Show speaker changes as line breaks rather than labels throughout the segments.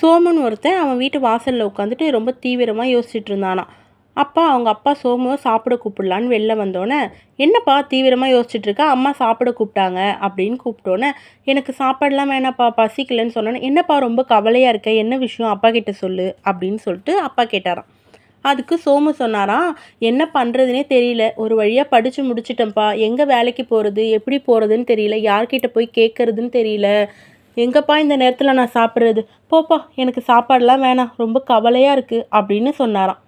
சோமுன்னு ஒருத்தன் அவன் வீட்டு வாசலில் உட்காந்துட்டு ரொம்ப தீவிரமாக யோசிச்சுட்டு இருந்தானாம். அவங்க அப்பா சோமுவை சாப்பிட கூப்பிடலான்னு வெளில வந்தோடனே, என்னப்பா தீவிரமாக யோசிச்சுட்டு இருக்கா, அம்மா சாப்பிட கூப்பிட்டாங்க அப்படின்னு கூப்பிட்டோன்னே, எனக்கு சாப்பாடெலாம் வேணாப்பா பசிக்கலன்னு சொன்னோன்னே, என்னப்பா ரொம்ப கவலையாக இருக்க, என்ன விஷயம் அப்பா கிட்ட சொல்லு அப்படின்னு சொல்லிட்டு அப்பா கேட்டாராம். அதுக்கு சோமு சொன்னாராம், என்ன பண்ணுறதுனே தெரியல, ஒரு வழியாக படித்து முடிச்சிட்டேன்ப்பா, எங்கே வேலைக்கு போகிறது எப்படி போகிறதுன்னு தெரியல, யார்கிட்ட போய் கேட்குறதுன்னு தெரியல, எங்கப்பா இந்த நேரத்தில் நான் சாப்பிட்றது, போப்பா எனக்கு சாப்பாடெலாம் வேணாம், ரொம்ப கவலையாக இருக்குது அப்படின்னு சொன்னாராம்.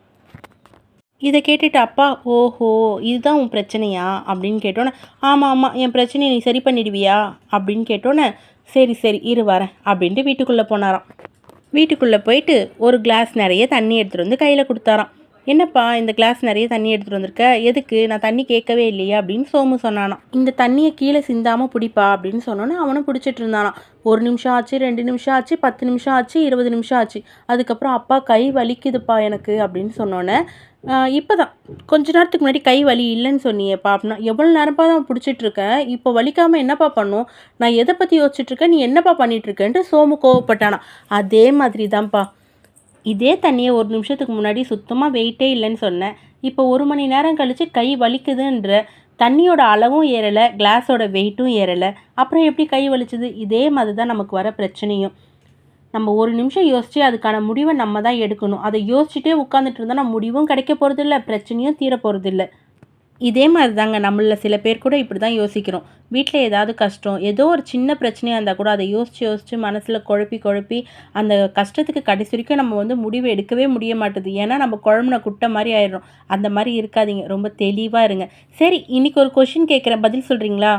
இதை கேட்டுட்டு அப்பா, ஓஹோ இதுதான் உன் பிரச்சனையா அப்படின்னு கேட்டோன்னே, ஆமாம் ஆமாம் என் பிரச்சனையை நீ சரி பண்ணிடுவியா அப்படின்னு கேட்டோன்னே, சரி சரி இரு வரேன் அப்படின்ட்டு வீட்டுக்குள்ளே போனாராம். வீட்டுக்குள்ளே போயிட்டு ஒரு கிளாஸ் நிறைய தண்ணி எடுத்துகிட்டு வந்து கையில் கொடுத்தாராம். என்னப்பா இந்த கிளாஸ் நிறைய தண்ணி எடுத்துகிட்டு வந்திருக்க, எதுக்கு, நான் தண்ணி கேட்கவே இல்லையா அப்படின்னு சோமு சொன்னானாம். இந்த தண்ணியை கீழே சிந்தாமல் பிடிப்பா அப்படின்னு சொன்னோன்னே அவனும் பிடிச்சிட்டு இருந்தானாம். 1 நிமிஷம் ஆச்சு, 2 நிமிஷம் ஆச்சு, 10 நிமிஷம் ஆச்சு, 20 நிமிஷம் ஆச்சு. அதுக்கப்புறம் அப்பா கை வலிக்குதுப்பா எனக்கு அப்படின்னு சொன்னோன்னே, இப்போ தான் கொஞ்ச நேரத்துக்கு முன்னாடி கை வலி இல்லைன்னு சொன்னியேப்பா அப்படின்னா, எவ்வளோ நேரப்பா தான் பிடிச்சிட்ருக்கேன், இப்போ வலிக்காமல் என்னப்பா பண்ணும், நான் எதை பற்றி யோசிச்சுட்ருக்கேன், நீ என்னப்பா பண்ணிகிட்ருக்கேன்ட்டு சோமு கோவப்பட்டானா. அதே மாதிரி தான்ப்பா, இதே தண்ணியை 1 நிமிஷத்துக்கு முன்னாடி சுத்தமாக வெயிட்டே இல்லைன்னு சொன்னேன், இப்போ 1 மணி நேரம் கழித்து கை வலிக்குதுன்ற, தண்ணியோட அளவும் ஏறலை, கிளாஸோட வெயிட்டும் ஏறலை, அப்புறம் எப்படி கை வலிச்சுது. இதே மாதிரி தான் நமக்கு வர பிரச்சனையும். நம்ம 1 நிமிஷம் யோசித்து அதுக்கான முடிவை நம்ம தான் எடுக்கணும். அதை யோசிச்சுட்டே உட்காந்துட்டு இருந்தால் நம்ம முடிவும் கிடைக்க போகிறதில்ல, பிரச்சனையும் தீர போகிறதில்ல. இதே மாதிரி தாங்க நம்மள சில பேர் கூட இப்படி தான் யோசிக்கிறோம். வீட்டில் ஏதாவது கஷ்டம், ஏதோ ஒரு சின்ன பிரச்சனையாக இருந்தால் கூட அதை யோசித்து மனசில் குழப்பி அந்த கஷ்டத்துக்கு கடைசி வரைக்கும் நம்ம முடிவு எடுக்கவே முடிய மாட்டுது. ஏன்னா நம்ம குழம்புன குட்டை மாதிரி ஆயிடுறோம். அந்த மாதிரி இருக்காதீங்க, ரொம்ப தெளிவாக இருங்க. சரி, இன்றைக்கி ஒரு கொஷின் கேட்குறேன், பதில் சொல்கிறீங்களா?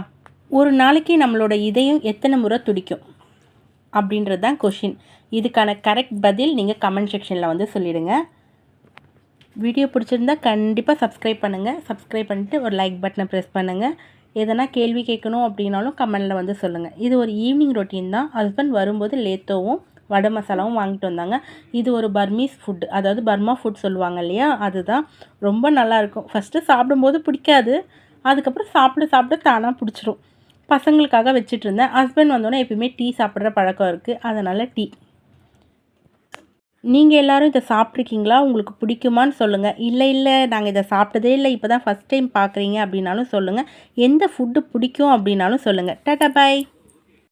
ஒரு நாளைக்கு நம்மளோட இதயம் எத்தனை முறை துடிக்கும் அப்படின்றது தான் கொஷின். இதுக்கான கரெக்ட் பதில் நீங்கள் கமெண்ட் செக்ஷனில் சொல்லிவிடுங்க. வீடியோ பிடிச்சிருந்தா கண்டிப்பாக சப்ஸ்கிரைப் பண்ணுங்கள். சப்ஸ்கிரைப் பண்ணிவிட்டு ஒரு லைக் பட்டனை ப்ரெஸ் பண்ணுங்கள். எதனா கேள்வி கேட்கணும் அப்படின்னாலும் கமெண்டில் சொல்லுங்கள். இது ஒரு ஈவினிங் ரொட்டீன் தான். ஹஸ்பண்ட் வரும்போது லேத்தோவும் வடை மசாலாவும் வாங்கிட்டு வந்தாங்க. இது ஒரு பர்மீஸ் ஃபுட், அதாவது பர்மா ஃபுட் சொல்லுவாங்க இல்லையா, அதுதான். ரொம்ப நல்லாயிருக்கும். ஃபஸ்ட்டு சாப்பிடும்போது பிடிக்காது, அதுக்கப்புறம் சாப்பிட தானாக பிடிச்சிரும். பசங்களுக்காக வச்சுட்டு இருந்தேன். ஹஸ்பண்ட் வந்தோடனே எப்பயுமே டீ சாப்பிட்ற பழக்கம் இருக்குது, அதனால் டீ. நீங்கள் எல்லோரும் இதை சாப்பிட்ருக்கீங்களா, உங்களுக்கு பிடிக்குமான்னு சொல்லுங்கள். இல்லை நாங்கள் இதை சாப்பிட்டதே இல்லை, இப்போ தான் ஃபஸ்ட் டைம் பார்க்குறீங்க அப்படின்னாலும் சொல்லுங்கள். எந்த ஃபுட்டு பிடிக்கும் அப்படின்னாலும் சொல்லுங்கள். டாடா பாய்.